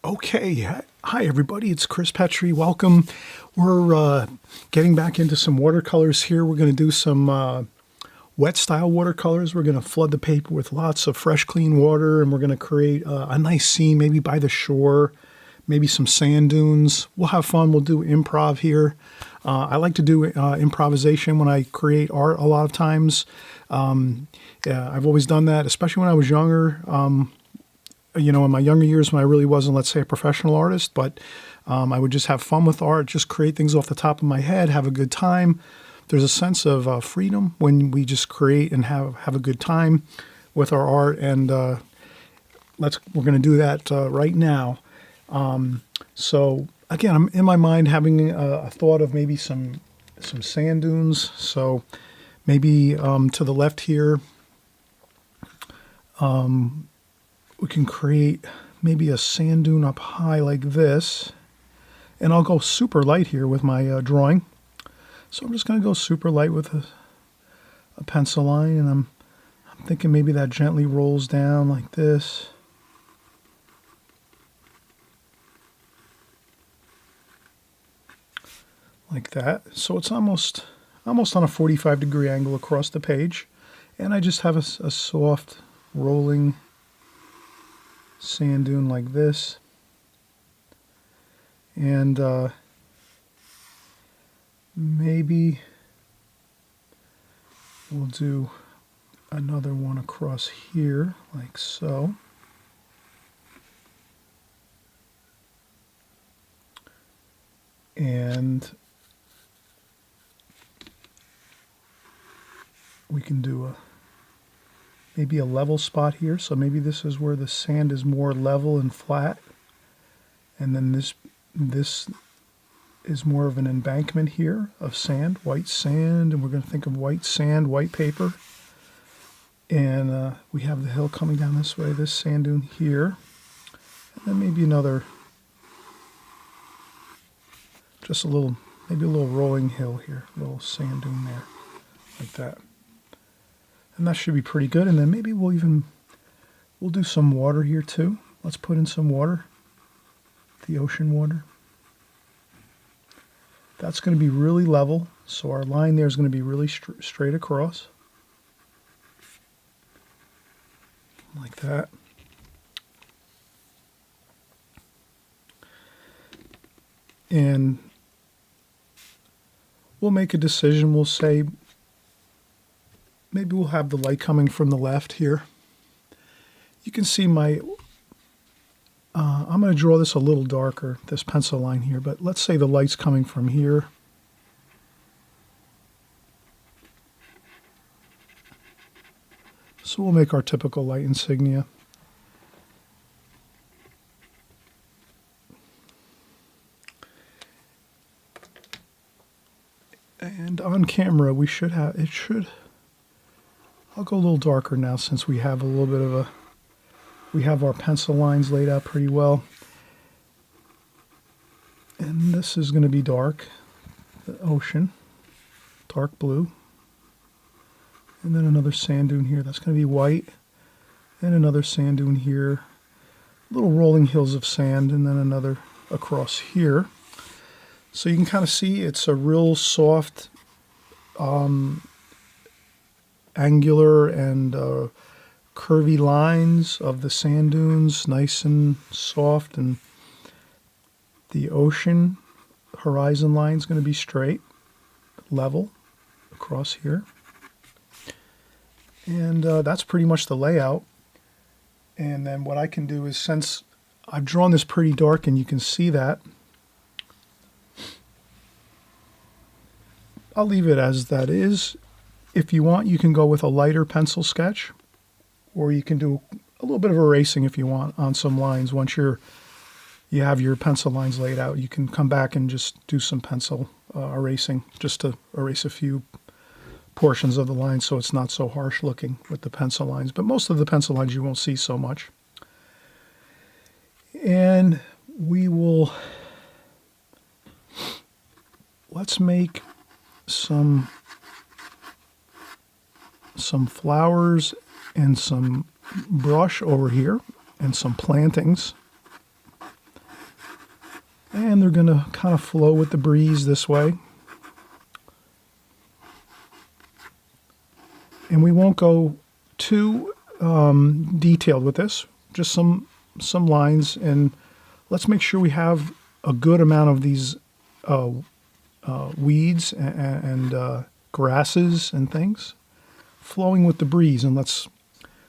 Okay, hi everybody, it's Chris Petrie. Welcome. We're getting back into some watercolors here. We're going to do some wet style watercolors. We're going to flood the paper with lots of fresh, clean water, and we're going to create a nice scene, maybe by the shore, maybe some sand dunes. We'll have fun. We'll do improv here. I like to do improvisation when I create art a lot of times. I've always done that, especially when I was younger. In my younger years when I really wasn't, let's say, a professional artist, but I would just have fun with art, just create things off the top of my head, have a good time. There's a sense of freedom when we just create and have a good time with our art, and we're going to do that right now. So again, I'm in my mind having a thought of maybe some sand dunes. So maybe to the left here, we can create maybe a sand dune up high like this. And I'll go super light here with my drawing. So I'm just going to go super light with a pencil line. And I'm thinking maybe that gently rolls down like this. Like that. So it's almost on a 45-degree angle across the page. And I just have a soft rolling sand dune like this, and maybe we'll do another one across here like so, and we can do maybe a level spot here. So maybe this is where the sand is more level and flat. And then this is more of an embankment here of sand, white sand. And we're going to think of white sand, white paper. And we have the hill coming down this way, this sand dune here. And then maybe another, just maybe a little rolling hill here, a little sand dune there, like that. And that should be pretty good. And then maybe we'll do some water here too. Let's put in some water, the ocean water. That's going to be really level. So our line there is going to be really straight across. Like that. And we'll make a decision. We'll say, maybe we'll have the light coming from the left here. You can see I'm going to draw this a little darker, this pencil line here, but let's say the light's coming from here. So we'll make our typical light insignia. And on camera, I'll go a little darker now since we have a little bit of we have our pencil lines laid out pretty well. And this is going to be dark, the ocean, dark blue. And then another sand dune here, that's going to be white. And another sand dune here, little rolling hills of sand, and then another across here. So you can kind of see it's a real soft, angular and curvy lines of the sand dunes, nice and soft, and the ocean horizon line is going to be straight, level across here. And that's pretty much the layout. And then what I can do is, since I've drawn this pretty dark and you can see that, I'll leave it as that is. If you want, you can go with a lighter pencil sketch, or you can do a little bit of erasing if you want on some lines. Once you have your pencil lines laid out, you can come back and just do some pencil erasing, just to erase a few portions of the line so it's not so harsh looking with the pencil lines. But most of the pencil lines you won't see so much. And let's make some flowers and some brush over here and some plantings. And they're going to kind of flow with the breeze this way. And we won't go too detailed with this, just some lines. And let's make sure we have a good amount of these weeds and grasses and things flowing with the breeze. And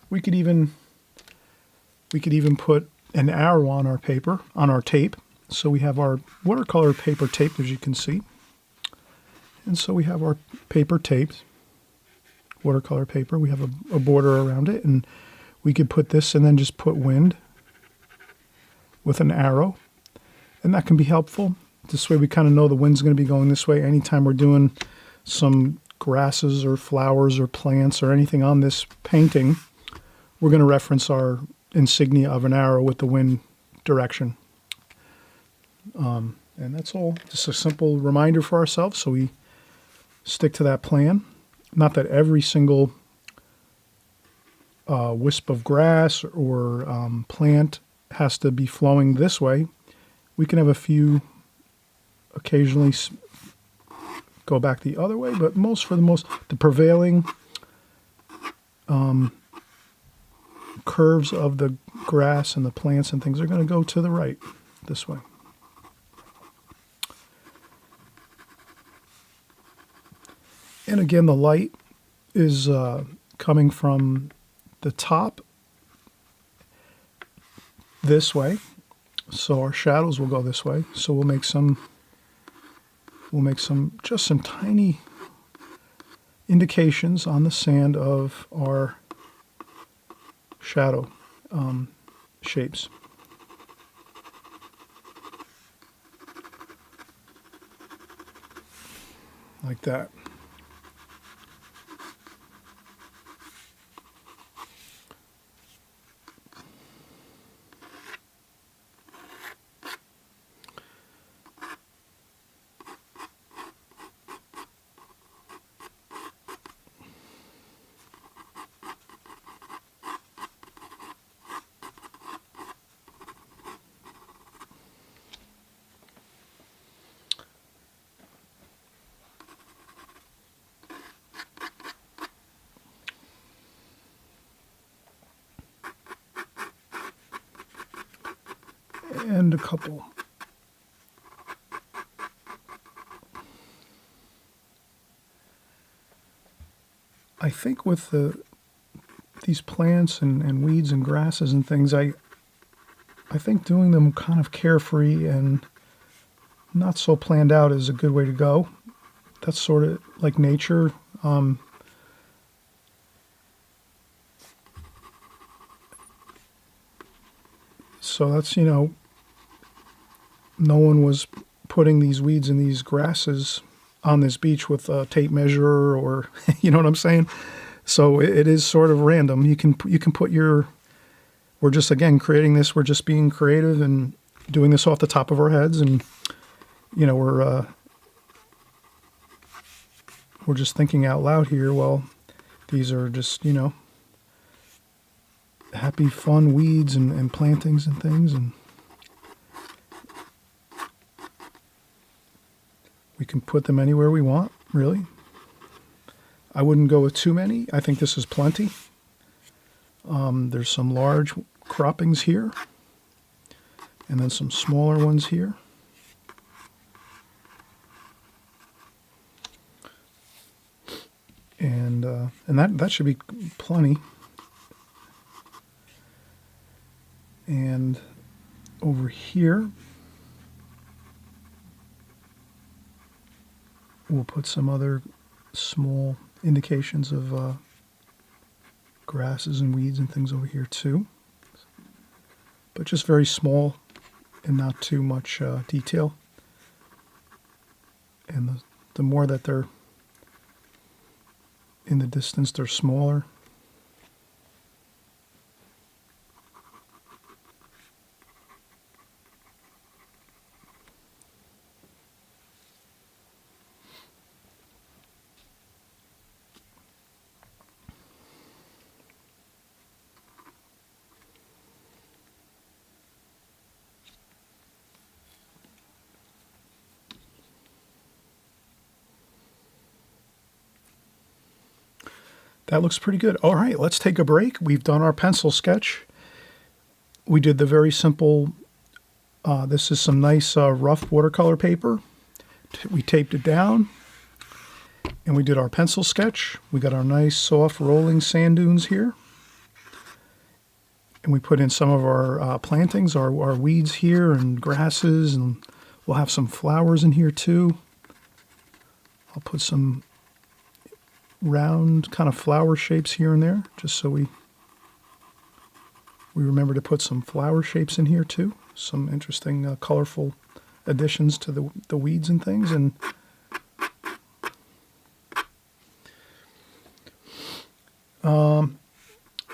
we could even put an arrow on our paper, on our tape. So we have our watercolor paper taped, as you can see. And so we have our paper taped, watercolor paper. We have a border around it, and we could put this and then just put wind with an arrow. And that can be helpful. This way we kind of know the wind's going to be going this way. Anytime we're doing some grasses or flowers or plants or anything on this painting, we're going to reference our insignia of an arrow with the wind direction. And that's all. Just a simple reminder for ourselves, so we stick to that plan. Not that every single wisp of grass or plant has to be flowing this way. We can have a few occasionally go back the other way, but the prevailing curves of the grass and the plants and things are going to go to the right, this way. And again, the light is coming from the top this way, so our shadows will go this way. So we'll make some just some tiny indications on the sand of our shadow shapes. Like that. And a couple. I think with these plants and weeds and grasses and things, I think doing them kind of carefree and not so planned out is a good way to go. That's sort of like nature. So that's, no one was putting these weeds and these grasses on this beach with a tape measure, or you know what I'm saying? So it is sort of random. You can put we're just, again, creating this. We're just being creative and doing this off the top of our heads. And, we're just thinking out loud here. Well, these are just, happy, fun weeds and plantings and things. And we can put them anywhere we want, really. I wouldn't go with too many. I think this is plenty. There's some large croppings here, and then some smaller ones here. And that should be plenty. And over here, we'll put some other small indications of grasses and weeds and things over here too. But just very small and not too much detail. And the more that they're in the distance, they're smaller. That looks pretty good. All right, let's take a break. We've done our pencil sketch. We did the very simple, this is some nice rough watercolor paper. We taped it down, and we did our pencil sketch. We got our nice soft rolling sand dunes here. And we put in some of our plantings, our weeds here and grasses, and we'll have some flowers in here too. I'll put some round kind of flower shapes here and there, just so we remember to put some flower shapes in here too. Some interesting colorful additions to the weeds and things. And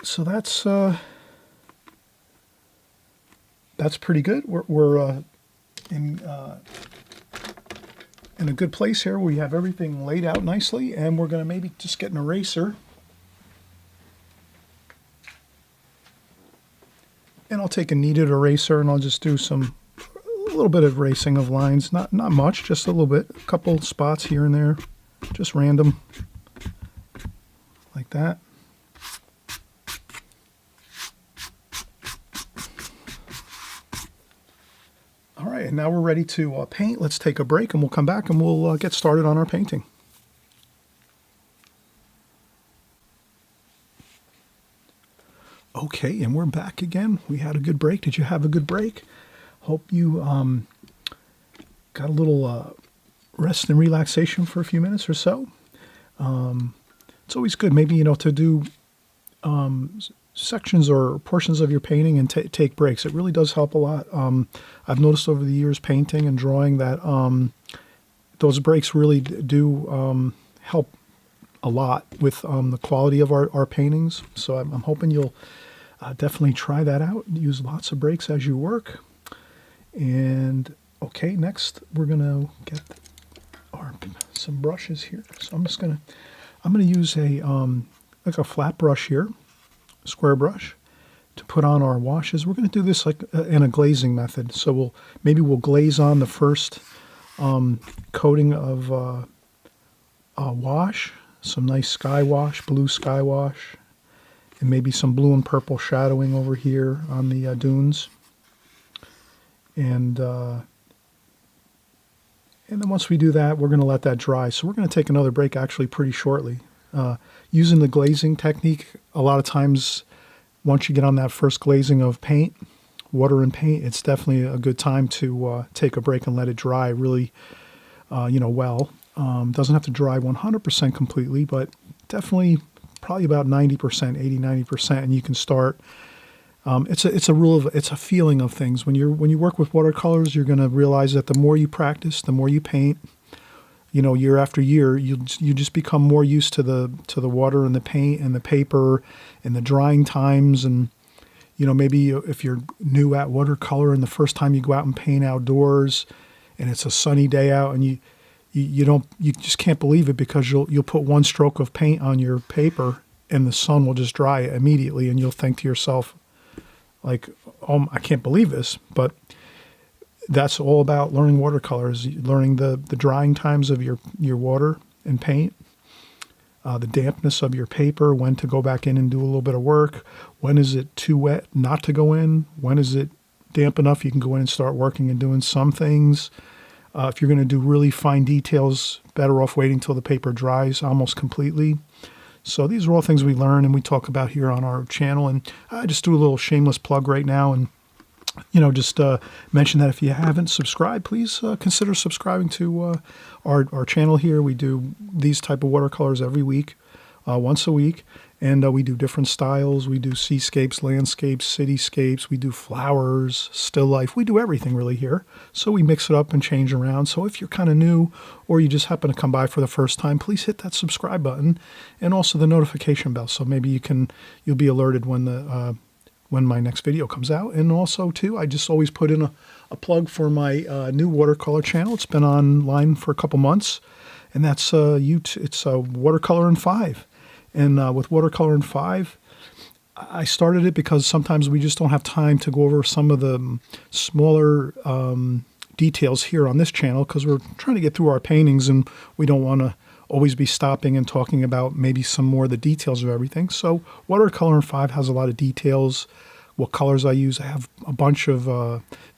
so that's pretty good. We're in a good place here. We have everything laid out nicely, and we're going to maybe just get an eraser. And I'll take a kneaded eraser, and I'll just do a little bit of erasing of lines. Not much, just a little bit. A couple spots here and there, just random, like that. All right, and now we're ready to paint. Let's take a break, and we'll come back, and we'll get started on our painting. Okay, and we're back again. We had a good break. Did you have a good break? Hope you got a little rest and relaxation for a few minutes or so. It's always good, maybe, to do sections or portions of your painting and take breaks. It really does help a lot. I've noticed over the years painting and drawing that those breaks really do help a lot with the quality of our paintings. So I'm hoping you'll definitely try that out. Use lots of breaks as you work. And okay, next we're gonna get some brushes here. So I'm gonna use a like a flat brush here, square brush, to put on our washes. We're gonna do this like in a glazing method. So we'll glaze on the first coating of wash. Some nice sky wash, blue sky wash, and maybe some blue and purple shadowing over here on the dunes. And then once we do that, we're going to let that dry. So we're going to take another break actually pretty shortly. Using the glazing technique, a lot of times once you get on that first glazing of paint, water and paint, it's definitely a good time to take a break and let it dry really, well. Doesn't have to dry 100% completely, but definitely probably about 90%, 80-90%, and you can start. It's a feeling of things. When you work with watercolors, you're going to realize that the more you practice, the more you paint, year after year, you just become more used to the water and the paint and the paper and the drying times. And maybe if you're new at watercolor and the first time you go out and paint outdoors and it's a sunny day out and you just can't believe it, because you'll put one stroke of paint on your paper and the sun will just dry it immediately, and you'll think to yourself, like, oh, I can't believe this. But that's all about learning watercolors, learning the drying times of your water and paint, the dampness of your paper, when to go back in and do a little bit of work, when is it too wet not to go in, when is it damp enough you can go in and start working and doing some things. If you're going to do really fine details, better off waiting till the paper dries almost completely. So these are all things we learn and we talk about here on our channel. And I just do a little shameless plug right now, and just mention that if you haven't subscribed, please consider subscribing to our channel here. We do these type of watercolors every week, once a week. And we do different styles. We do seascapes, landscapes, cityscapes. We do flowers, still life. We do everything really here. So we mix it up and change around. So if you're kind of new or you just happen to come by for the first time, please hit that subscribe button and also the notification bell. So maybe you'll be alerted when my next video comes out. And also too, I just always put in a plug for my new watercolor channel. It's been online for a couple months, and that's it's Watercolor in 5. And with Watercolor in 5, I started it because sometimes we just don't have time to go over some of the smaller details here on this channel, because we're trying to get through our paintings and we don't want to always be stopping and talking about maybe some more of the details of everything. So Watercolor 5 has a lot of details, what colors I use. I have a bunch of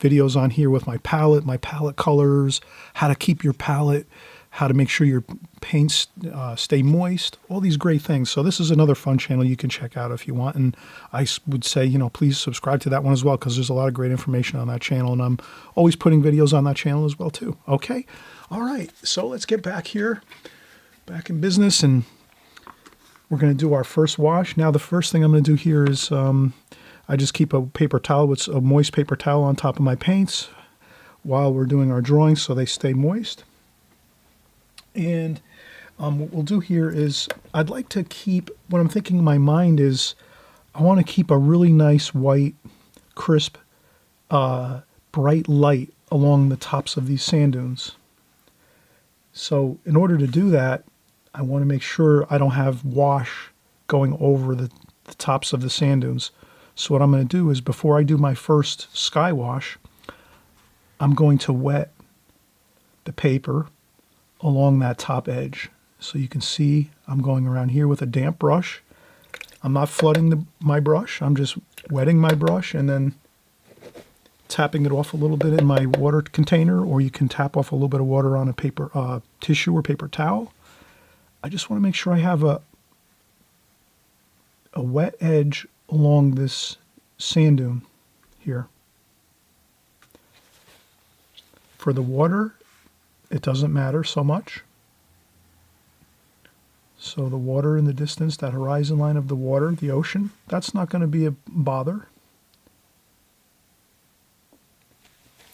videos on here with my palette colors, how to keep your palette, how to make sure your paints stay moist, all these great things. So this is another fun channel you can check out if you want. And I would say, you know, please subscribe to that one as well, because there's a lot of great information on that channel. And I'm always putting videos on that channel as well too. Okay. All right. So let's get back here, back in business, and we're going to do our first wash. Now, the first thing I'm going to do here is I just keep a paper towel with a moist paper towel on top of my paints while we're doing our drawings so they stay moist. And what we'll do here is I'd like to keep, what I'm thinking in my mind is I want to keep a really nice white, crisp, bright light along the tops of these sand dunes. So in order to do that, I want to make sure I don't have wash going over the tops of the sand dunes. So what I'm going to do is before I do my first sky wash, I'm going to wet the paper along that top edge. So you can see I'm going around here with a damp brush. I'm not flooding my brush. I'm just wetting my brush and then tapping it off a little bit in my water container, or you can tap off a little bit of water on a paper tissue or paper towel. I just want to make sure I have a wet edge along this sand dune here. For the water, it doesn't matter so much. So the water in the distance, that horizon line of the water, the ocean, that's not going to be a bother.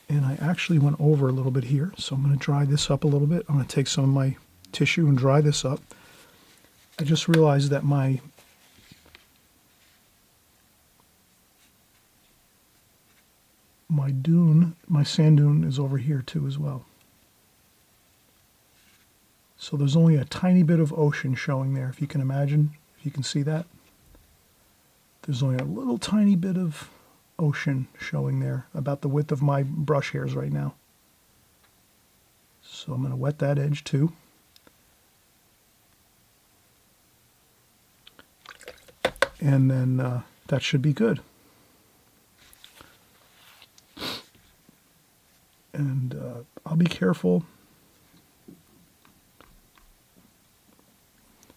And I actually went over a little bit here, so I'm going to dry this up a little bit. I'm going to take some of my tissue and dry this up. I just realized that my sand dune is over here too as well. So there's only a tiny bit of ocean showing there, if you can imagine, if you can see that. There's only a little tiny bit of ocean showing there, about the width of my brush hairs right now. So I'm going to wet that edge too. And then that should be good. And I'll be careful.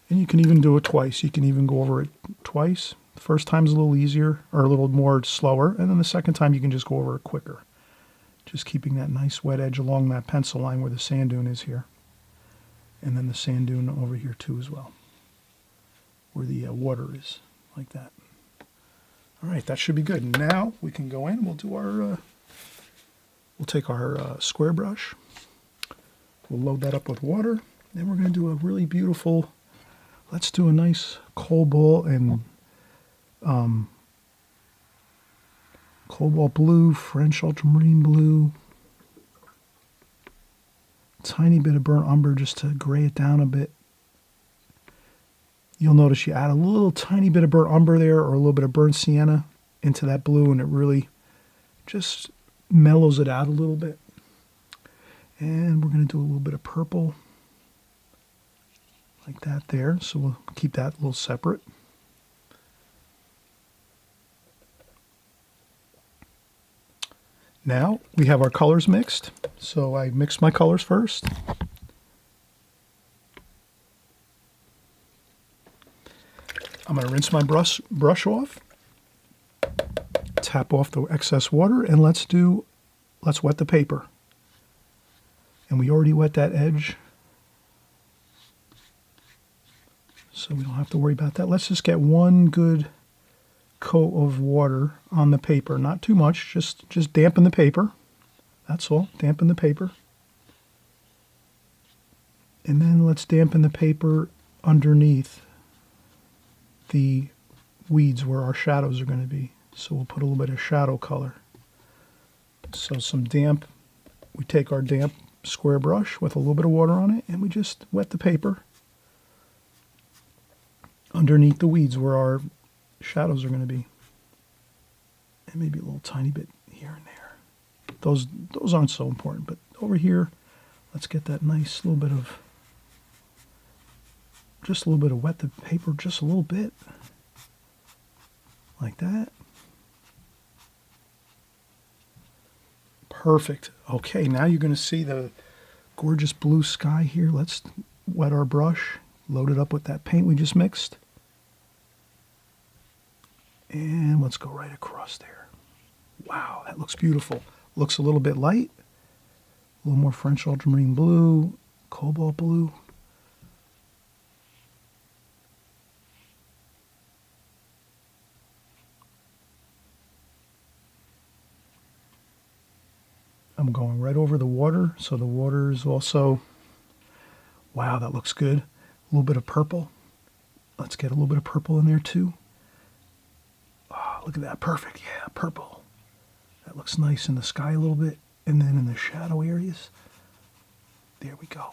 And you can even do it twice. You can even go over it twice. The first time's a little easier, or a little more slower, and then the second time you can just go over it quicker. Just keeping that nice wet edge along that pencil line where the sand dune is here. And then the sand dune over here too as well, where the water is, like that. All right, that should be good. Now we can go in, we'll do our, we'll take our square brush, we'll load that up with water, then we're going to do a really beautiful, let's do a nice cobalt and cobalt blue, French ultramarine blue, tiny bit of burnt umber just to gray it down a bit. You'll notice you add a little tiny bit of burnt umber there, or a little bit of burnt sienna into that blue, and it really just mellows it out a little bit. And we're going to do a little bit of purple like that there, so we'll keep that a little separate. Now we have our colors mixed, so I mixed my colors first. I'm going to rinse my brush off, tap off the excess water, and let's wet the paper. And we already wet that edge, so we don't have to worry about that. Let's just get one good coat of water on the paper, not too much, just dampen the paper. That's all, dampen the paper. And then let's dampen the paper underneath the weeds where our shadows are going to be. So we'll put a little bit of shadow color. So some damp, we take our damp square brush with a little bit of water on it, and we just wet the paper underneath the weeds where our shadows are going to be. And maybe a little tiny bit here and there. Those aren't so important, but over here, let's get that nice little bit of just a little bit of wet the paper just a little bit. Like that. Perfect. Okay, now you're going to see the gorgeous blue sky here. Let's wet our brush, load it up with that paint we just mixed. And let's go right across there. Wow, that looks beautiful. Looks a little bit light. A little more French ultramarine blue, cobalt blue. I'm going right over the water, so the water is also, wow, that looks good. A little bit of purple. Let's get a little bit of purple in there too. Oh, look at that, perfect, yeah, purple. That looks nice in the sky a little bit, and then in the shadow areas. There we go.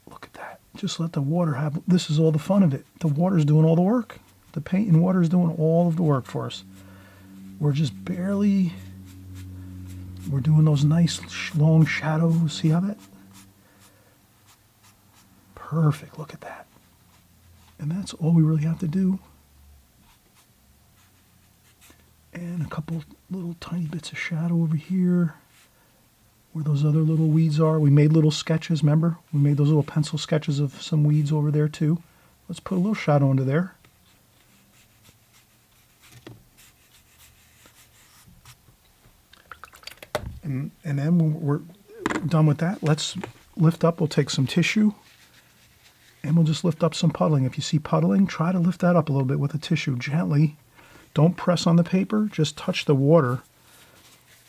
Look at that. Just let the water have, this is all the fun of it. The water's doing all the work. The paint and water is doing all of the work for us. We're just barely, we're doing those nice long shadows. See how that? Perfect, look at that. And that's all we really have to do. And a couple little tiny bits of shadow over here where those other little weeds are. We made little sketches, remember? We made those little pencil sketches of some weeds over there too. Let's put a little shadow into there. And then when we're done with that, let's lift up. We'll take some tissue and we'll just lift up some puddling. If you see puddling, try to lift that up a little bit with a tissue gently. Don't press on the paper, just touch the water.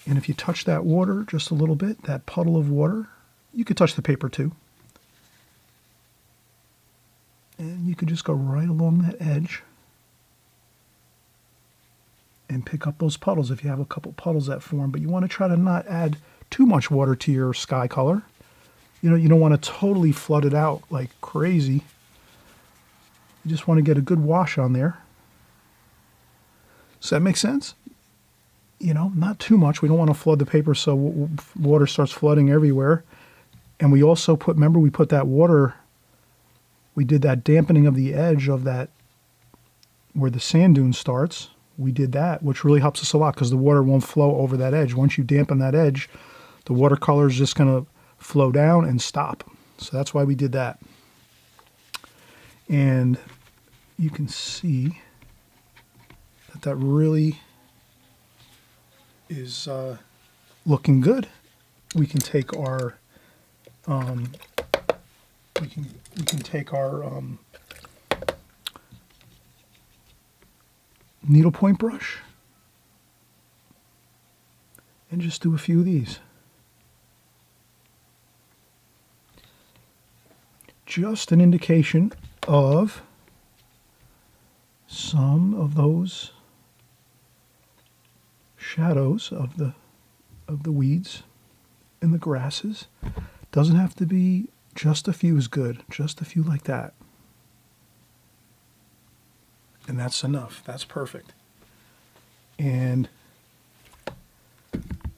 And if you touch that water just a little bit, that puddle of water, you could touch the paper too. And you could just go right along that edge and pick up those puddles if you have a couple puddles that form. But you want to try to not add too much water to your sky color. You know, you don't want to totally flood it out like crazy. You just want to get a good wash on there. Does that make sense? You know, not too much. We don't want to flood the paper so water starts flooding everywhere. And we also put, remember we put that water, we did that dampening of the edge of that, where the sand dune starts. We did that, which really helps us a lot because the water won't flow over that edge. Once you dampen that edge, the watercolor is just going to flow down and stop. So that's why we did that. And you can see that really is looking good. We can take our we can take our needlepoint brush and just do a few of these. Just an indication of some of those shadows of the weeds and the grasses. Doesn't have to be, just a few is good. Just a few like that. And that's enough. That's perfect. And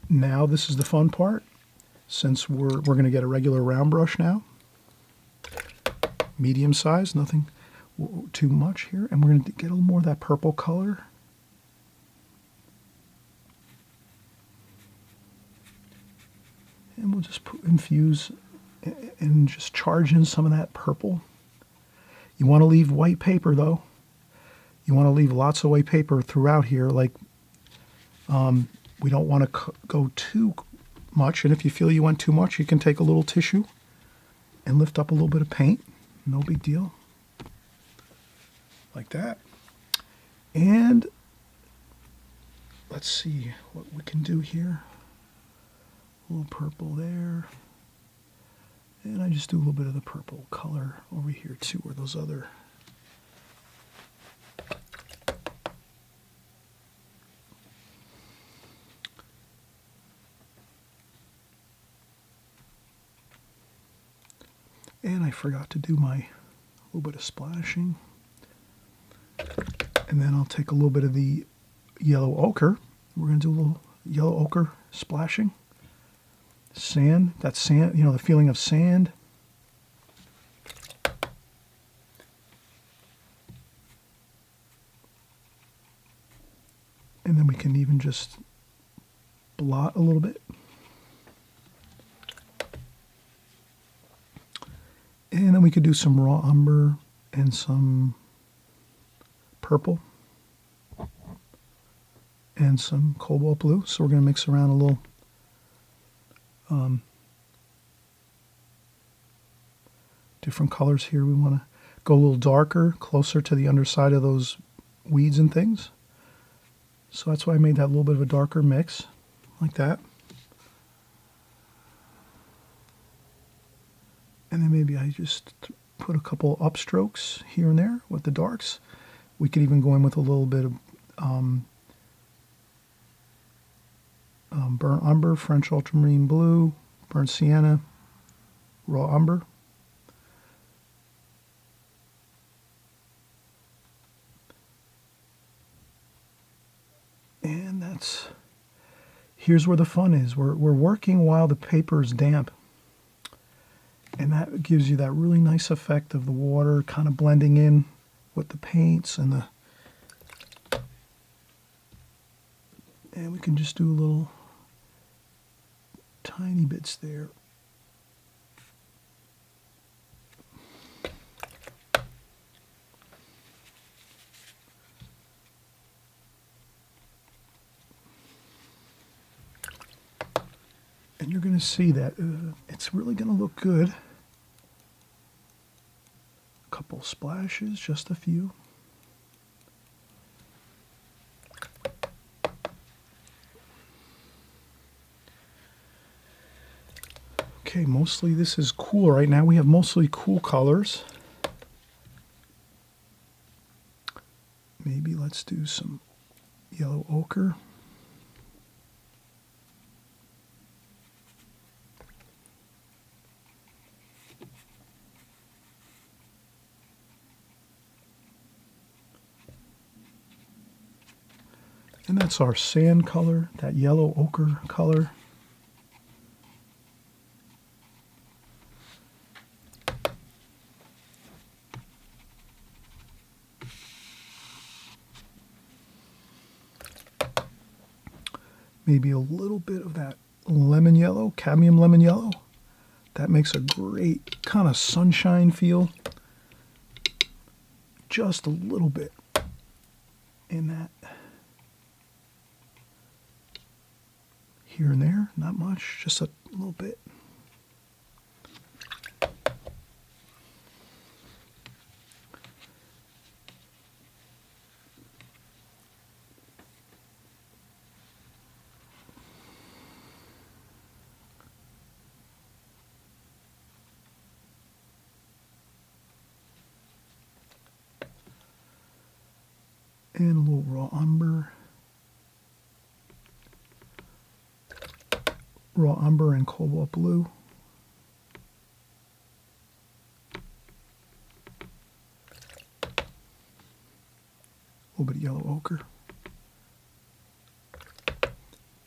now this is the fun part. Since we're going to get a regular round brush now. Medium size, nothing too much here. And we're going to get a little more of that purple color. And we'll just infuse and just charge in some of that purple. You want to leave white paper though. You want to leave lots of white paper throughout here. Like we don't want to go too much. And if you feel you went too much, you can take a little tissue and lift up a little bit of paint. No big deal. Like that. And let's see what we can do here. A little purple there. And I just do a little bit of the purple color over here too, or those other. And I forgot to do my little bit of splashing. And then I'll take a little bit of the yellow ochre. We're going to do a little yellow ochre splashing. Sand, that sand, you know, the feeling of sand. And then we can even just blot a little bit. And then we could do some raw umber and some purple and some cobalt blue. So we're going to mix around a little different colors here. We want to go a little darker, closer to the underside of those weeds and things. So that's why I made that little bit of a darker mix, like that. And then maybe I just put a couple upstrokes here and there with the darks. We could even go in with a little bit of burnt umber, French ultramarine blue, burnt sienna, raw umber. And here's where the fun is. We're working while the paper is damp. And that gives you that really nice effect of the water kind of blending in with the paints and we can just do little tiny bits there. And you're going to see that it's really going to look good. A couple splashes, just a few. Okay, mostly this is cool right now. We have mostly cool colors. Maybe let's do some yellow ochre. And that's our sand color, that yellow ochre color. Maybe a little bit of that lemon yellow, cadmium lemon yellow. That makes a great kind of sunshine feel. Just a little bit in that. Here and there, not much, just a little bit. And a little raw umber. Raw umber and cobalt blue. A little bit of yellow ochre.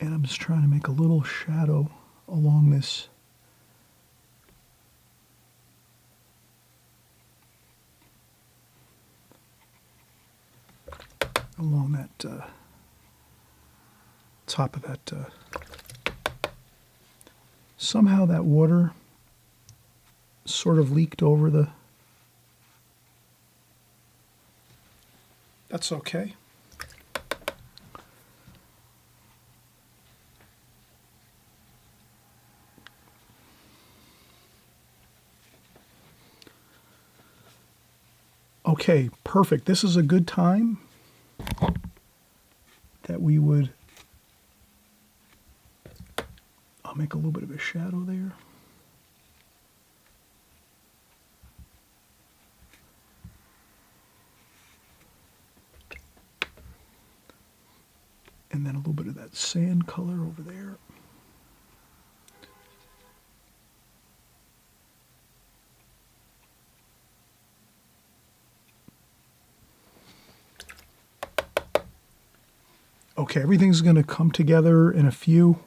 And I'm just trying to make a little shadow along this. Along that top of that. Somehow that water sort of leaked over the... That's okay. Okay, perfect. This is a good time that we would... I'll make a little bit of a shadow there. And then a little bit of that sand color over there. Okay, everything's going to come together in a few.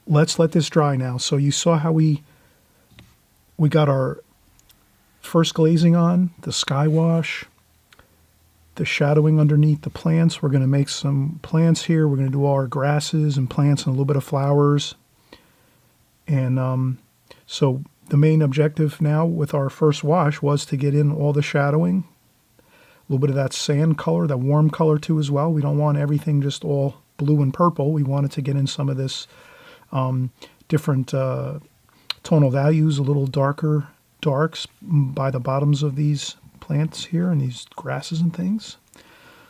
Let's let this dry now. So you saw how we got our first glazing on, the sky wash, the shadowing underneath the plants. We're going to make some plants here. We're going to do all our grasses and plants and a little bit of flowers. And so the main objective now with our first wash was to get in all the shadowing, a little bit of that sand color, that warm color too as well. We don't want everything just all blue and purple. We wanted to get in some of this different tonal values, a little darker darks by the bottoms of these plants here and these grasses and things.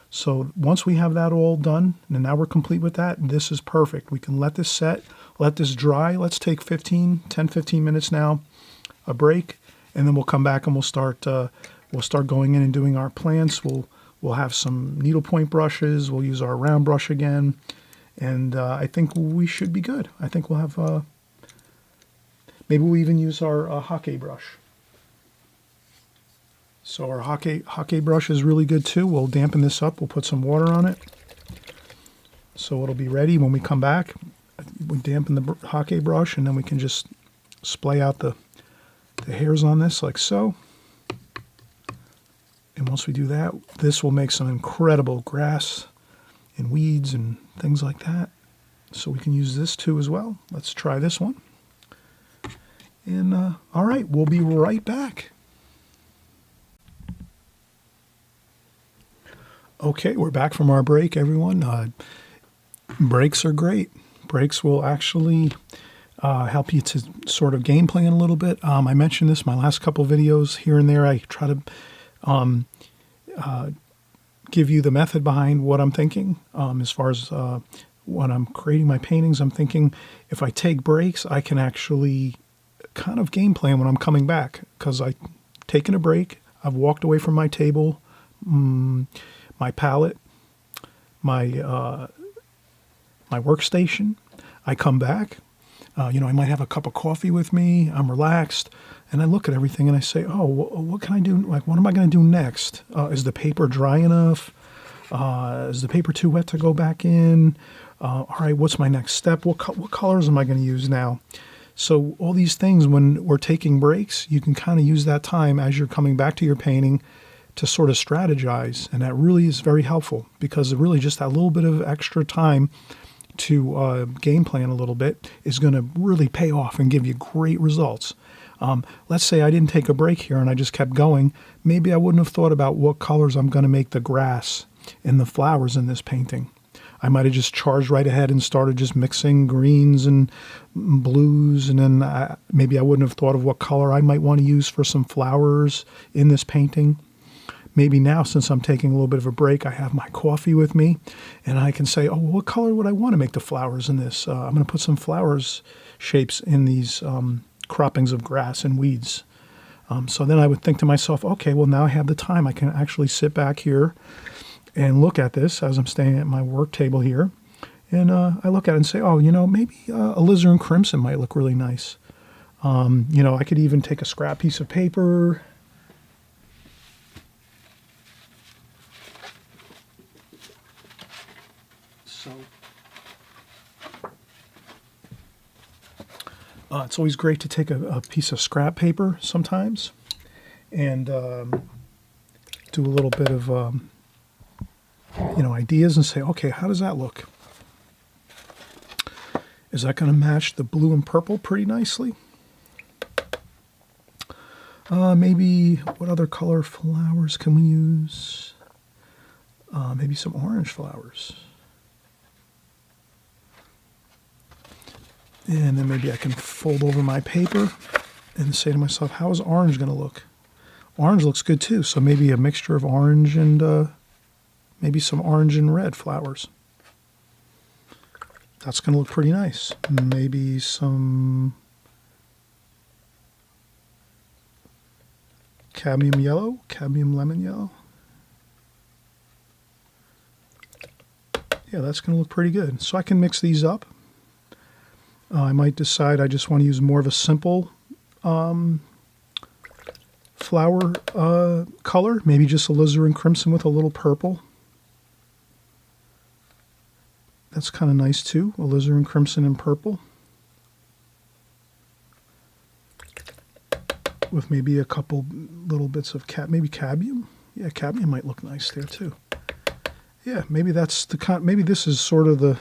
So once we have that all done, and now we're complete with that, this is perfect. We can let this set, let this dry. Let's take 10, 15 minutes now, a break, and then we'll come back and we'll start going in and doing our plants. We'll have some needlepoint brushes. We'll use our round brush again, and I think we should be good. I think we'll have, maybe we'll even use our Hake brush. So our Hake brush is really good too. We'll dampen this up. We'll put some water on it. So it'll be ready when we come back. We dampen the Hake brush, and then we can just splay out the hairs on this like so. And once we do that, this will make some incredible grass and weeds and things like that. So we can use this too as well. Let's try this one. And all right, we'll be right back. Okay, we're back from our break, everyone. Breaks are great. Breaks will actually help you to sort of game plan a little bit. I mentioned this in my last couple of videos here and there. I try to give you the method behind what I'm thinking. As far as when I'm creating my paintings, I'm thinking if I take breaks, I can actually kind of game plan when I'm coming back, because I've taken a break. I've walked away from my table, my palette, my workstation. I come back, I might have a cup of coffee with me. I'm relaxed, and I look at everything and I say, oh, what can I do? Like, what am I going to do next? Is the paper dry enough? Is the paper too wet to go back in? All right, what's my next step? What colors am I going to use now? So all these things, when we're taking breaks, you can kind of use that time as you're coming back to your painting to sort of strategize, and that really is very helpful, because really just that little bit of extra time to game plan a little bit is going to really pay off and give you great results. Let's say I didn't take a break here and I just kept going. Maybe I wouldn't have thought about what colors I'm going to make the grass and the flowers in this painting. I might have just charged right ahead and started just mixing greens and blues, and then maybe I wouldn't have thought of what color I might want to use for some flowers in this painting. Maybe now, since I'm taking a little bit of a break, I have my coffee with me, and I can say, oh, what color would I want to make the flowers in this? I'm going to put some flowers shapes in these croppings of grass and weeds. So then I would think to myself, okay, well, now I have the time. I can actually sit back here and look at this as I'm staying at my work table here. And I look at it and say, oh, maybe alizarin crimson might look really nice. I could even take a scrap piece of paper. So it's always great to take a piece of scrap paper sometimes and do a little bit of ideas and say, okay, how does that look? Is that going to match the blue and purple pretty nicely? Maybe what other color flowers can we use? Maybe some orange flowers. And then maybe I can fold over my paper and say to myself, how is orange going to look? Orange looks good too, so maybe a mixture of orange and maybe some orange and red flowers. That's going to look pretty nice. Maybe some cadmium lemon yellow. Yeah, that's going to look pretty good. So I can mix these up. I might decide I just want to use more of a simple flower color, maybe just alizarin crimson with a little purple. That's kind of nice too, alizarin crimson and purple. With maybe a couple little bits of maybe cadmium. Yeah, cadmium might look nice there too. Yeah, maybe that's maybe this is sort of the,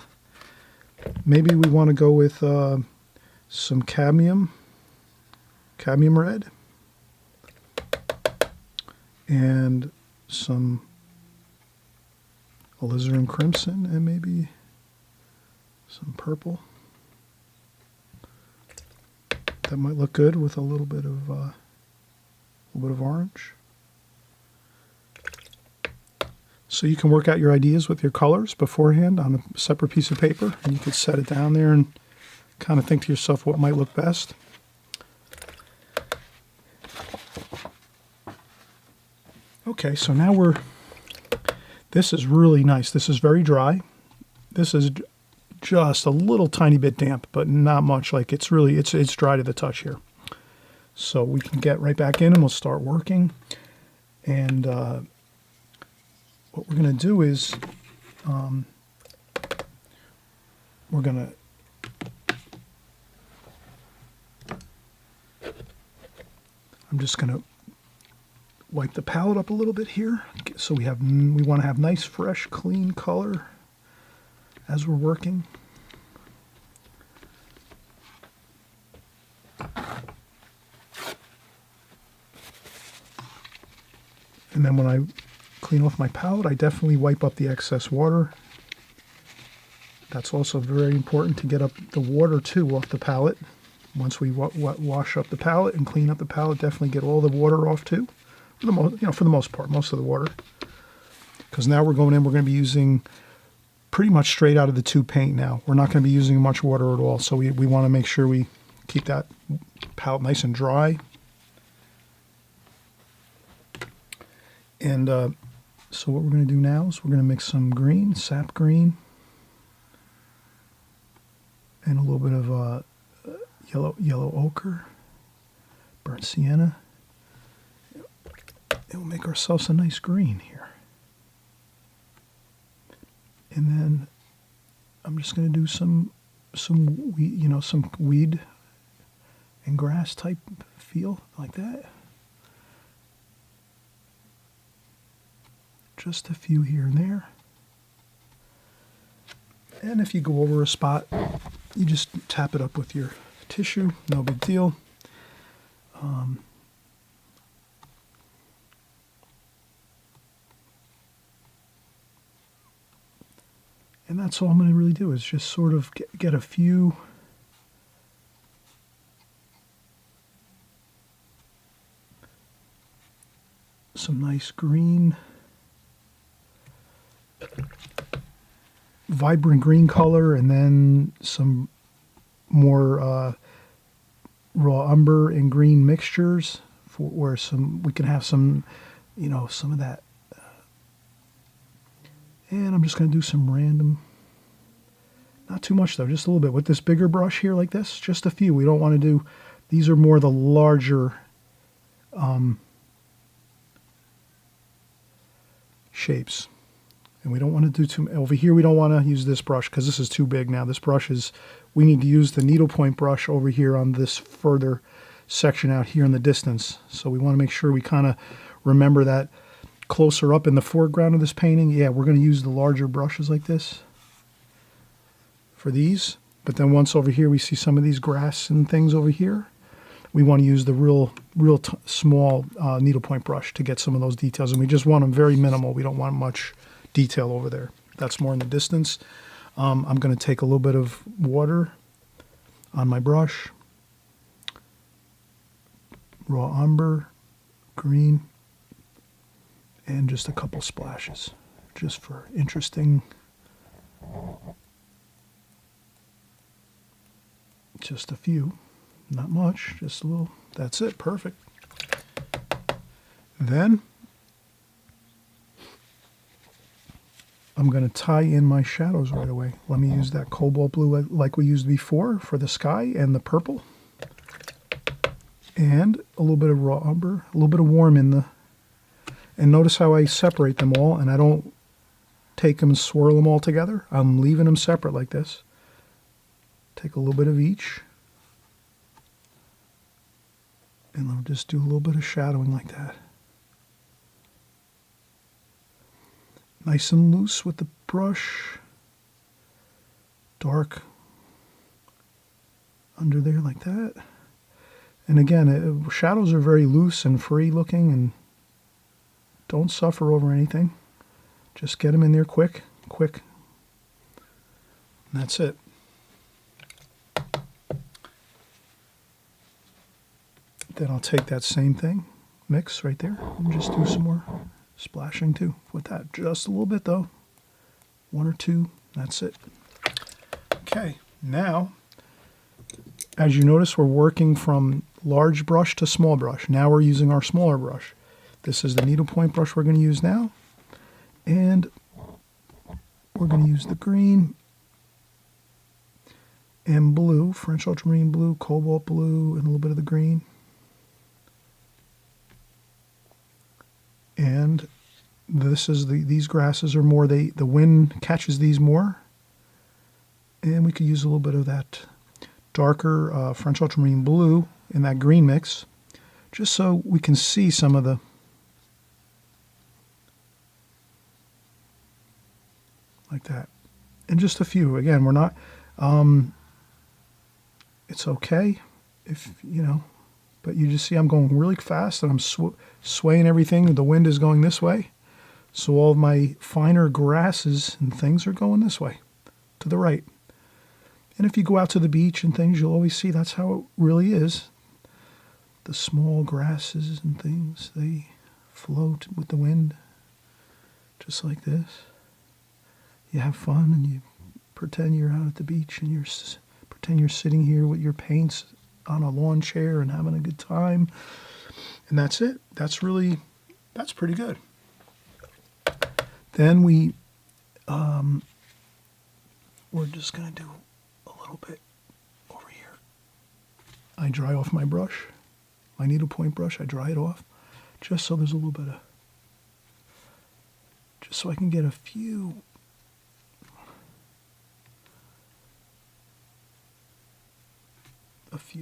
maybe we want to go with some cadmium red, and some alizarin crimson, and maybe some purple. That might look good with a little bit of orange. So you can work out your ideas with your colors beforehand on a separate piece of paper, and you can set it down there and kind of think to yourself what might look best. Okay, so now this is really nice. This is very dry. This is just a little tiny bit damp, but not much. Like it's dry to the touch here. So we can get right back in and we'll start working. And what we're going to do is I'm just going to wipe the palette up a little bit here, so we want to have nice, fresh, clean color as we're working. And then when I clean off my palette, I definitely wipe up the excess water. That's also very important to get up the water too off the palette. Once we wash up the palette and clean up the palette, definitely get all the water off too. For the most part, most of the water. Because now we're going to be using pretty much straight out of the tube paint now. We're not going to be using much water at all, so we want to make sure we keep that palette nice and dry. And so what we're going to do now is we're going to mix some green, sap green, and a little bit of yellow ochre, burnt sienna. And we'll make ourselves a nice green here. And then I'm just going to do some weed and grass type feel like that. Just a few here and there. And if you go over a spot, you just tap it up with your tissue, no big deal. And that's all I'm going to really do, is just sort of get a few some nice green, vibrant green color, and then some more raw umber and green mixtures where we can have some, some of that. And I'm just going to do some random, not too much though, just a little bit with this bigger brush here like this, just a few. We don't want to do, these are more the larger shapes. And we don't want to do too, over here we don't want to use this brush because this is too big now. This brush is, we need to use the needlepoint brush over here on this further section out here in the distance. So we want to make sure we kind of remember that closer up in the foreground of this painting. Yeah, we're going to use the larger brushes like this for these. But then once over here we see some of these grass and things over here, we want to use the real small needlepoint brush to get some of those details. And we just want them very minimal. We don't want much detail over there. That's more in the distance. I'm going to take a little bit of water on my brush, raw umber, green, and just a couple splashes, just for interesting, just a few, not much, just a little. That's it, perfect. Then I'm going to tie in my shadows right away. Let me use that cobalt blue like we used before for the sky, and the purple, and a little bit of raw umber, a little bit of warm in the. And notice how I separate them all, and I don't take them and swirl them all together. I'm leaving them separate like this. Take a little bit of each. And I'll just do a little bit of shadowing like that. Nice and loose with the brush. Dark under there like that. And again, shadows are very loose and free looking, and don't suffer over anything. Just get them in there quick. And that's it. Then I'll take that same thing, mix right there, and just do some more splashing too with that. Just a little bit though. 1 or 2, that's it. Okay, now, as you notice, we're working from large brush to small brush. Now we're using our smaller brush. This is the needlepoint brush we're going to use now. And we're going to use the green and blue, French ultramarine blue, cobalt blue, and a little bit of the green. And this is these grasses are more, the wind catches these more. And we could use a little bit of that darker French ultramarine blue in that green mix, just so we can see some of the, like that. And just a few. Again, we're not, it's okay if, you know, but you just see I'm going really fast and I'm swaying everything. The wind is going this way. So all of my finer grasses and things are going this way, to the right. And if you go out to the beach and things, you'll always see that's how it really is. The small grasses and things, they float with the wind, just like this. You have fun and you pretend you're out at the beach and pretend you're sitting here with your paints on a lawn chair and having a good time. And that's it. That's pretty good. Then we're just going to do a little bit over here. I dry off my brush, my needlepoint brush. I dry it off just so there's a little bit of, just so I can get a few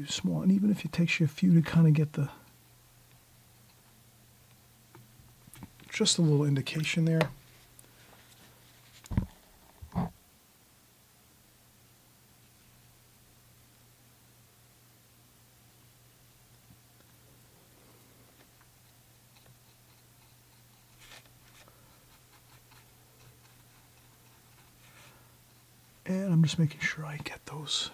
small, and even if it takes you a few to kind of get the, just a little indication there. And I'm just making sure I get those,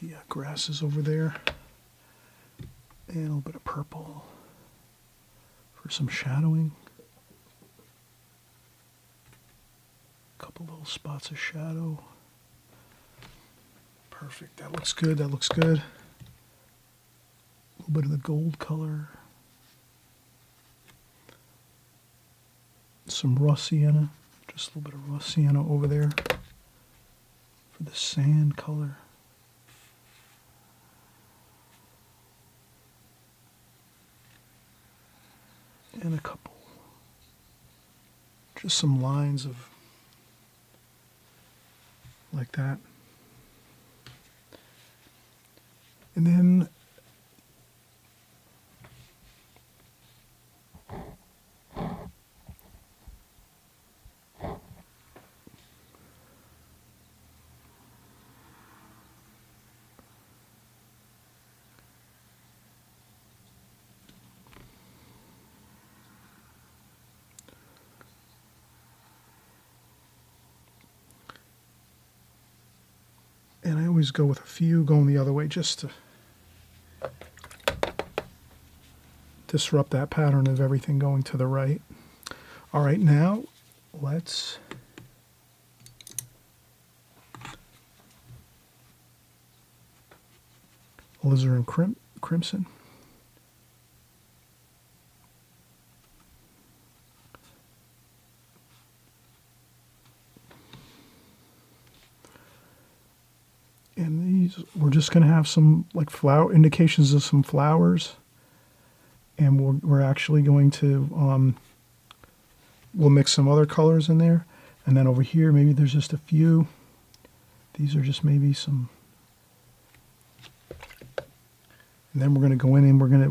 the grasses over there, and a little bit of purple for some shadowing. A couple little spots of shadow. Perfect. That looks good. That looks good. A little bit of the gold color. Some raw sienna. Just a little bit of raw sienna over there for the sand color. And a couple, just some lines of, like that. And then I always go with a few going the other way just to disrupt that pattern of everything going to the right. All right, now let's alizarin crimson. And these, we're just going to have some like flower indications of some flowers, and we're actually going to we'll mix some other colors in there, and then over here maybe there's just a few. These are just maybe some, and then we're going to go in and we're going to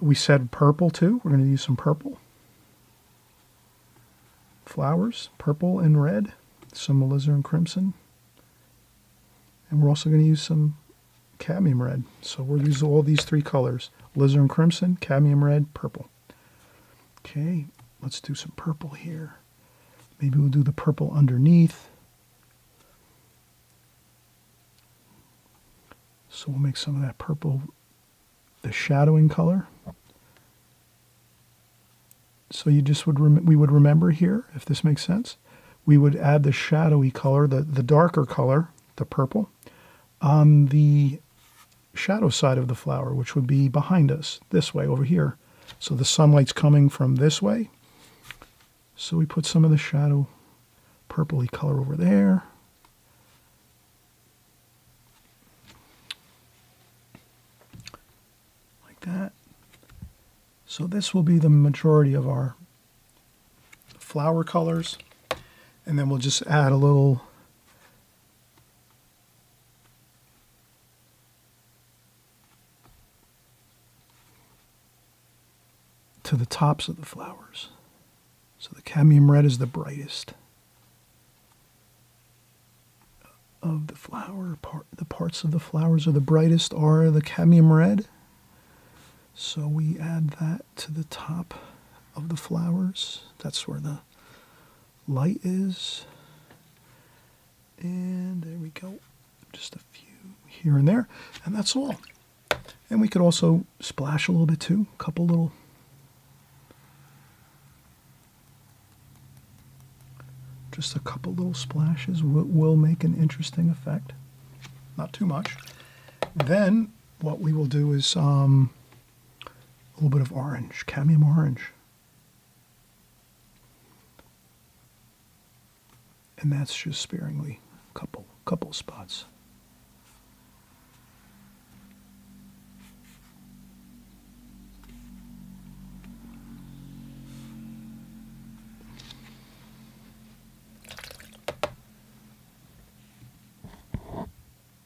we said purple too. We're going to use some purple. flowers, purple and red, some alizarin crimson, and we're also going to use some cadmium red. So we'll use all these three colors: alizarin crimson, cadmium red, purple. Okay, let's do some purple here. Maybe we'll do the purple underneath. So we'll make some of that purple the shadowing color. So you just we would remember here, if this makes sense, we would add the shadowy color, the darker color, the purple, on the shadow side of the flower, which would be behind us, this way, over here. So the sunlight's coming from this way. So we put some of the shadow purpley color over there. Like that. So this will be the majority of our flower colors. And then we'll just add a little to the tops of the flowers. So the cadmium red is the brightest of the flower part. The parts of the flowers are the brightest are the cadmium red. So we add that to the top of the flowers. That's where the light is. And there we go. Just a few here and there. And that's all. And we could also splash a little bit too. A couple little. Just a couple little splashes will make an interesting effect. Not too much. Then what we will do is a little bit of orange, cadmium orange. And that's just sparingly, a couple spots.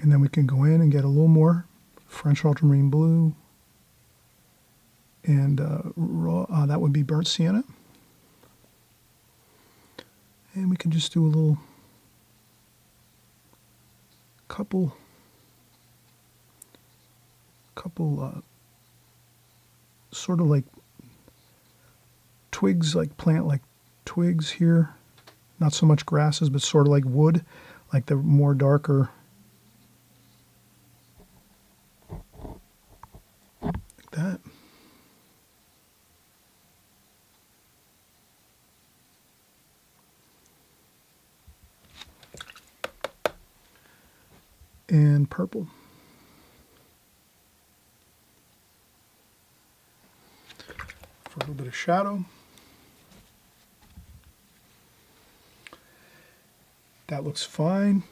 And then we can go in and get a little more French ultramarine blue. And that would be burnt sienna. And we can just do a little couple sort of like twigs, like plant like twigs here. Not so much grasses, but sort of like wood, like the more darker. Like that. And purple. For a little bit of shadow. That looks fine.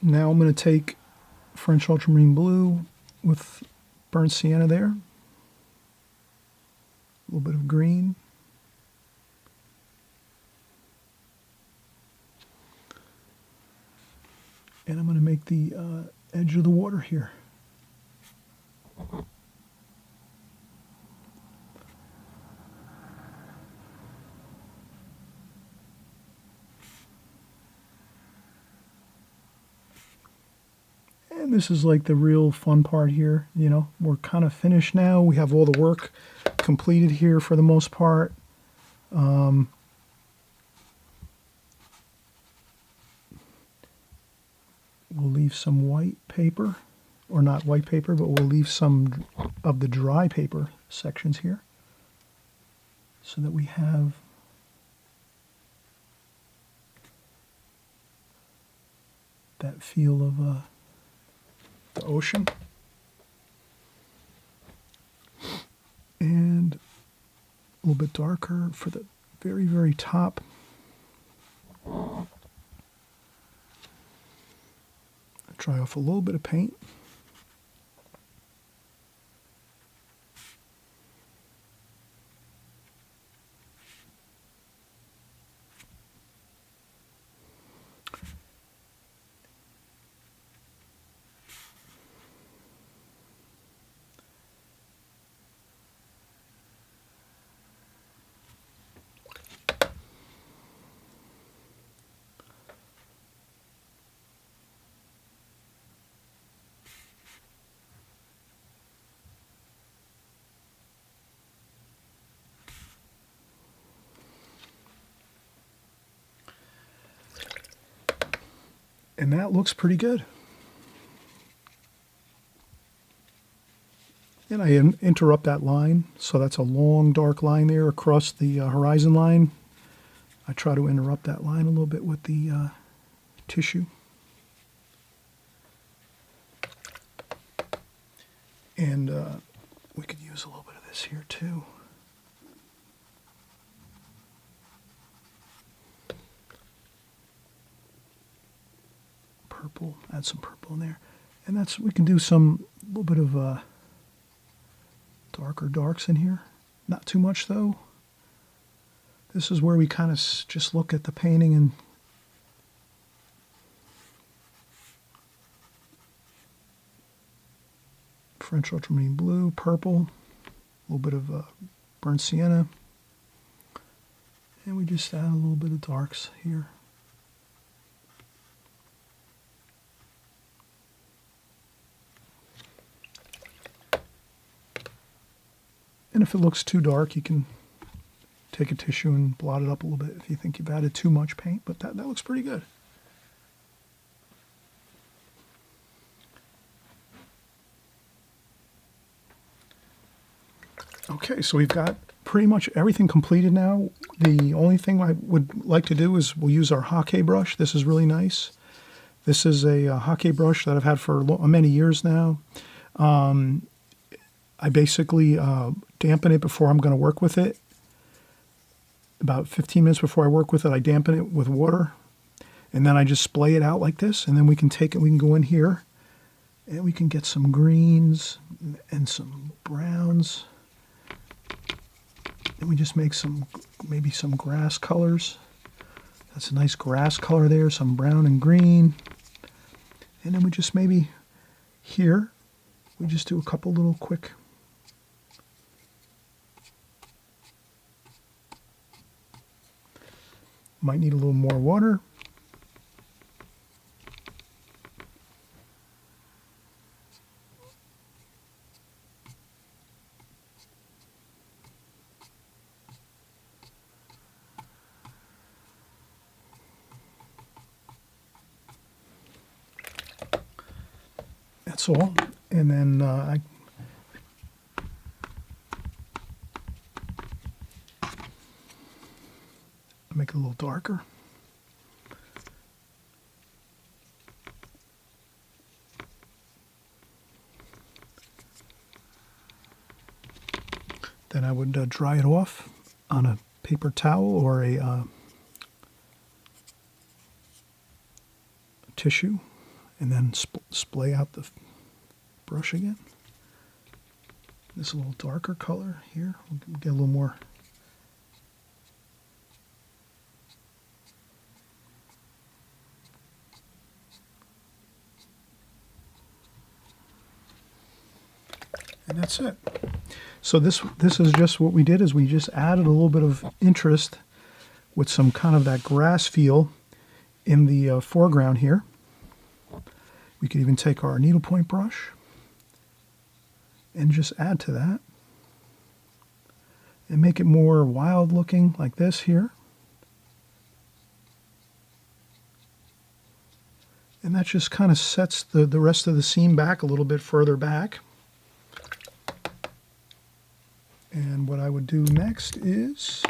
Now I'm going to take French ultramarine blue with burnt sienna there. A little bit of green. And I'm going to make the edge of the water here. And this is like the real fun part here. You know, we're kind of finished now. We have all the work completed here for the most part. We'll leave some white paper, or not white paper, but we'll leave some of the dry paper sections here so that we have that feel of the ocean. And a little bit darker for the very, very top. Dry off a little bit of paint. And that looks pretty good. And I interrupt that line, so that's a long dark line there across the horizon line. I try to interrupt that line a little bit with the tissue. And we could use a little bit of this here too. Purple, add some purple in there. And that's, we can do some, little bit of darker darks in here. Not too much though. This is where we kind of just look at the painting and French ultramarine blue, purple, a little bit of burnt sienna, and we just add a little bit of darks here. And if it looks too dark, you can take a tissue and blot it up a little bit if you think you've added too much paint, but that looks pretty good. Okay, so we've got pretty much everything completed now. The only thing I would like to do is we'll use our Hake brush. This is really nice. This is a Hake brush that I've had for many years now. I basically dampen it before I'm going to work with it. About 15 minutes before I work with it, I dampen it with water. And then I just splay it out like this. And then we can take it, we can go in here. And we can get some greens and some browns. And we just make some, maybe some grass colors. That's a nice grass color there, some brown and green. And then we just maybe here, we just do a couple little quick. Might need a little more water. That's all. And then I make it a little darker. Then I would dry it off on a paper towel or a tissue, and then splay out the brush again. This a little darker color here. We'll get a little more. And that's it. So this is just what we did, is we just added a little bit of interest with some kind of that grass feel in the foreground here. We could even take our needlepoint brush and just add to that and make it more wild looking like this here. And that just kind of sets the rest of the scene back a little bit further back. And what I would do next is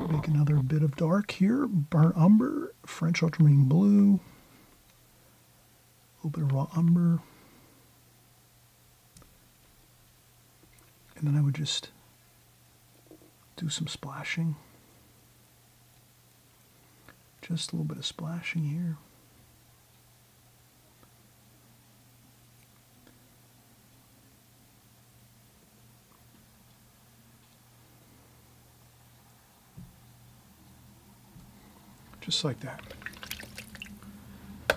make another bit of dark here, burnt umber, French ultramarine blue, a little bit of raw umber. And then I would just do some splashing. Just a little bit of splashing here. Just like that. A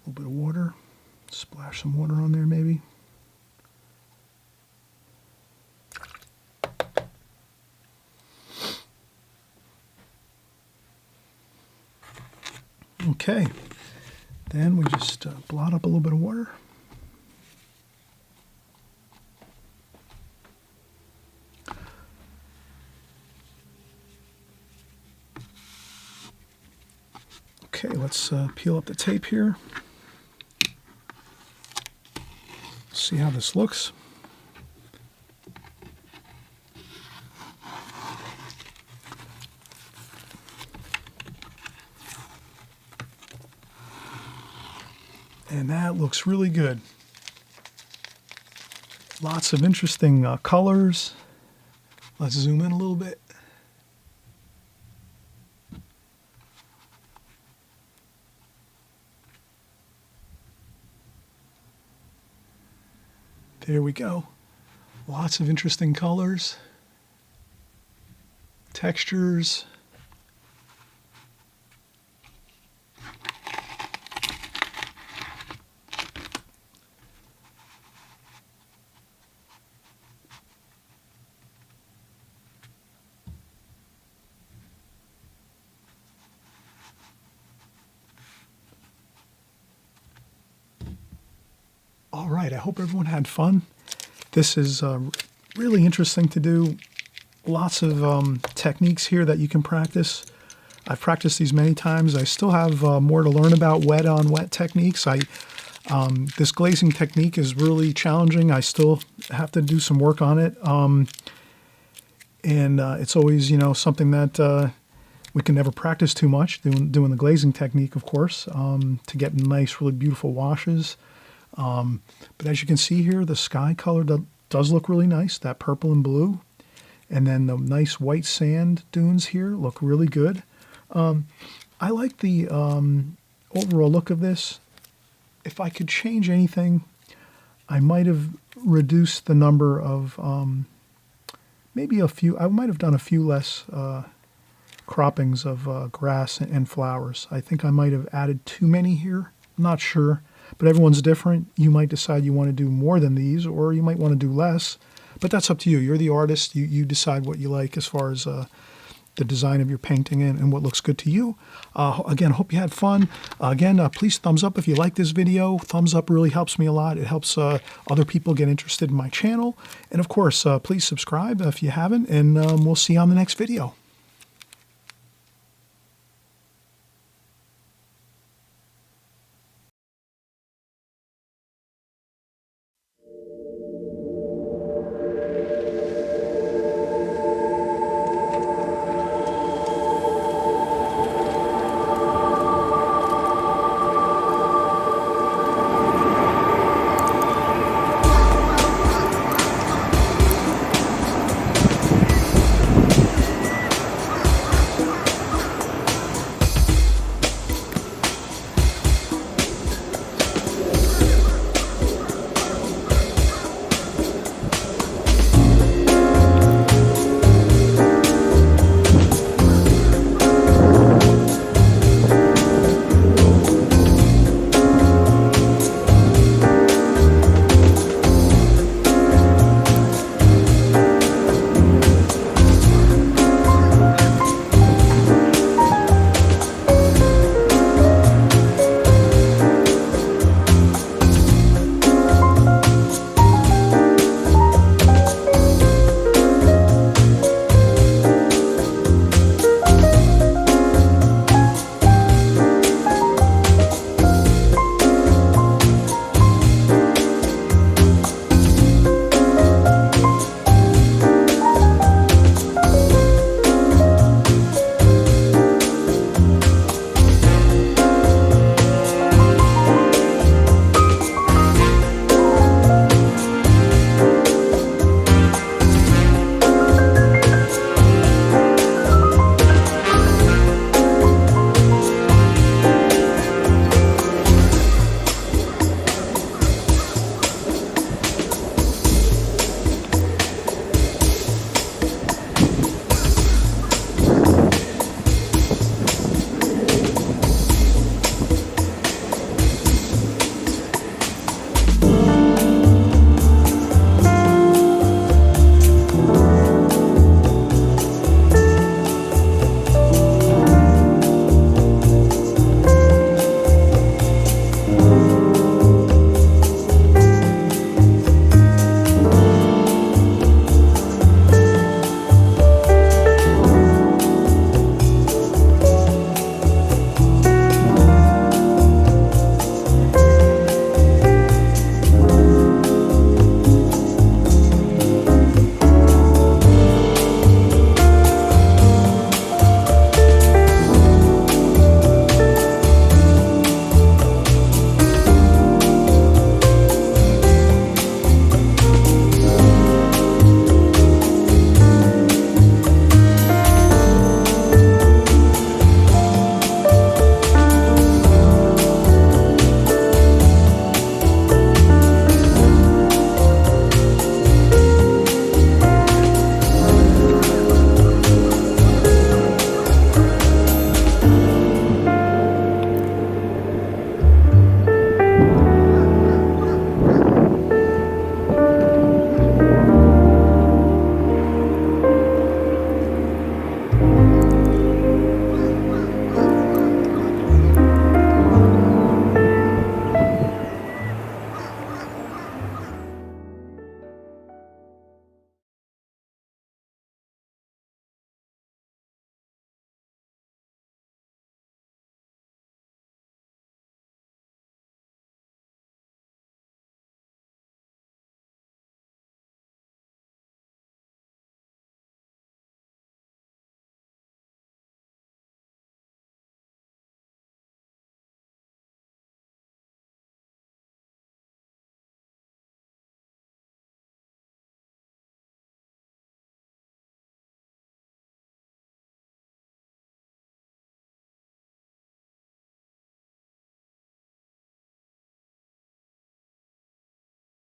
little bit of water. Splash some water on there maybe. Okay. Then we just blot up a little bit of water. Okay, let's peel up the tape here. See how this looks. And that looks really good. Lots of interesting colors. Let's zoom in a little bit. There we go. Lots of interesting colors, textures. All right, I hope everyone had fun. This is really interesting to do. Lots of techniques here that you can practice. I've practiced these many times. I still have more to learn about wet on wet techniques. This glazing technique is really challenging. I still have to do some work on it. And it's always, something that we can never practice too much, doing the glazing technique, of course, to get nice, really beautiful washes. But as you can see here, the sky color does look really nice, that purple and blue. And then the nice white sand dunes here look really good. I like the overall look of this. If I could change anything, I might have reduced the number of, maybe a few, I might have done a few less croppings of grass and flowers. I think I might have added too many here. I'm not sure. But everyone's different. You might decide you want to do more than these, or you might want to do less. But that's up to you. You're the artist. You decide what you like as far as the design of your painting and what looks good to you. Again, hope you had fun. Again, please thumbs up if you like this video. Thumbs up really helps me a lot. It helps other people get interested in my channel. And of course, please subscribe if you haven't, and we'll see you on the next video.